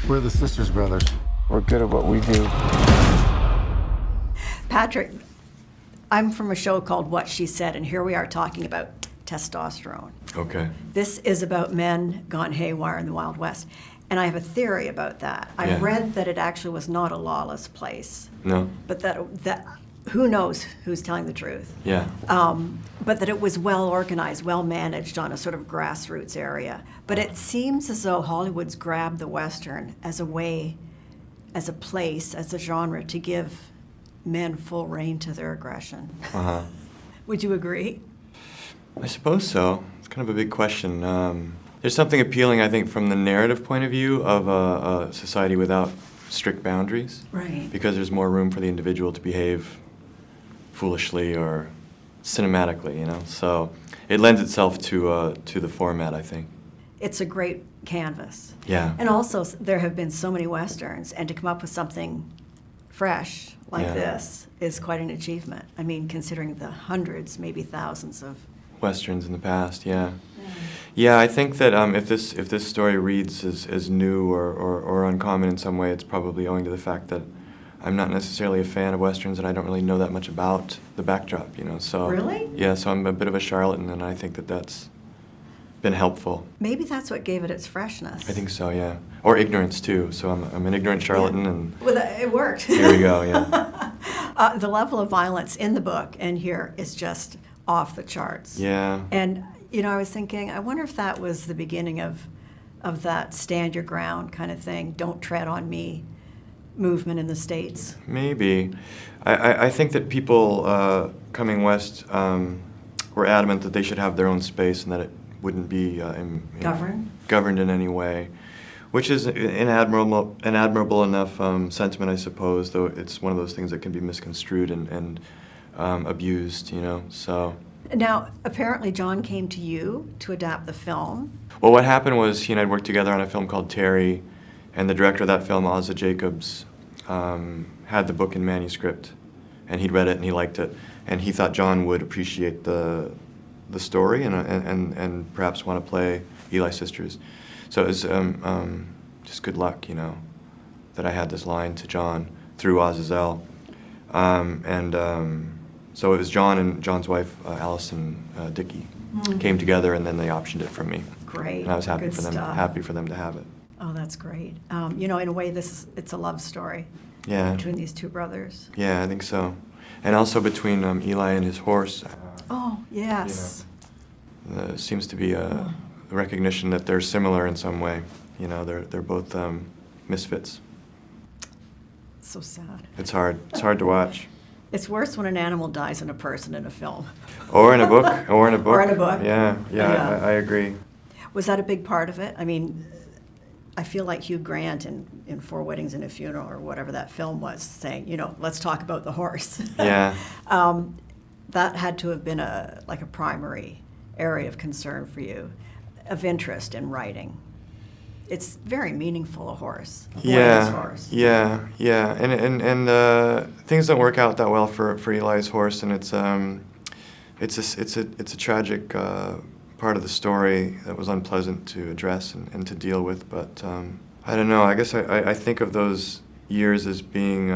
We're the Sisters Brothers. We're good at what we do. Patrick, I'm from a show called What She Said, and here we are talking about testosterone. Okay. This is about men gone haywire in the Wild West. And I have a theory about that. I Yeah. read that it actually was not a lawless place, No. but that who knows who's telling the truth. Yeah. But that it was well organized, well managed on a sort of grassroots area. But it seems as though Hollywood's grabbed the Western as a way, as a place, as a genre to give men full rein to their aggression. Uh-huh. Would you agree? I suppose so. It's kind of a big question. There's something appealing, I think, from the narrative point of view of a society without strict boundaries. Right. Because there's more room for the individual to behave foolishly or cinematically, you know. So it lends itself to the format, I think. It's a great canvas. Yeah. And also, there have been so many Westerns, and to come up with something fresh like Yeah. this is quite an achievement. I mean, considering the hundreds, maybe thousands of... Westerns in the past, yeah. Yeah, I think that if this story reads as new or uncommon in some way, it's probably owing to the fact that I'm not necessarily a fan of Westerns and I don't really know that much about the backdrop, you know. So Really? Yeah, so I'm a bit of a charlatan, and I think that that's been helpful. Maybe that's what gave it its freshness. I think so, yeah. Or ignorance too. So I'm an ignorant charlatan, and Well, it worked. here we go, yeah. The level of violence in the book and here is just off the charts. Yeah. And, you know, I was thinking, I wonder if that was the beginning of that stand your ground kind of thing, don't tread on me movement in the States. Maybe. I think that people coming west were adamant that they should have their own space and that it wouldn't be governed in any way, which is an admirable enough sentiment, I suppose, though it's one of those things that can be misconstrued and abused, you know, so. Now, apparently John came to you to adapt the film. Well, what happened was he and I worked together on a film called Terry, and the director of that film, Ozza Jacobs, had the book in manuscript, and he'd read it and he liked it, and he thought John would appreciate the story and perhaps want to play Eli's sisters. So it was just good luck, you know, that I had this line to John through Azazel. So it was John and John's wife, Allison Dickey, came together, and then they optioned it from me. Great. And I was happy Good for them. stuff. Happy for them to have it. Oh, that's great. You know, in a way, it's a love story Yeah. between these two brothers. Yeah, I think so. And also between Eli and his horse. Oh, yes. There seems to be a recognition that they're similar in some way. You know, they're both misfits. So sad. It's hard. It's hard to watch. It's worse when an animal dies than a person in a film. Or in a book. Or in a book. Or in a book. Yeah. Yeah. I agree. Was that a big part of it? I mean, I feel like Hugh Grant in Four Weddings and a Funeral, or whatever that film was, saying, you know, let's talk about the horse. Yeah. That had to have been a primary area of concern for you, of interest in writing. It's very meaningful, a horse. A boy's horse. Yeah. And things don't work out that well for Eli's horse, and it's a tragic part of the story that was unpleasant to address and to deal with. But I don't know. I guess I think of those years as being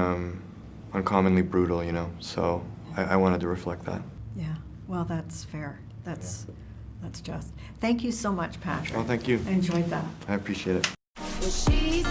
uncommonly brutal, you know. So I wanted to reflect that. Yeah. Well, that's fair. That's just. Thank you so much, Patrick. Oh, thank you. I enjoyed that. I appreciate it. Well, she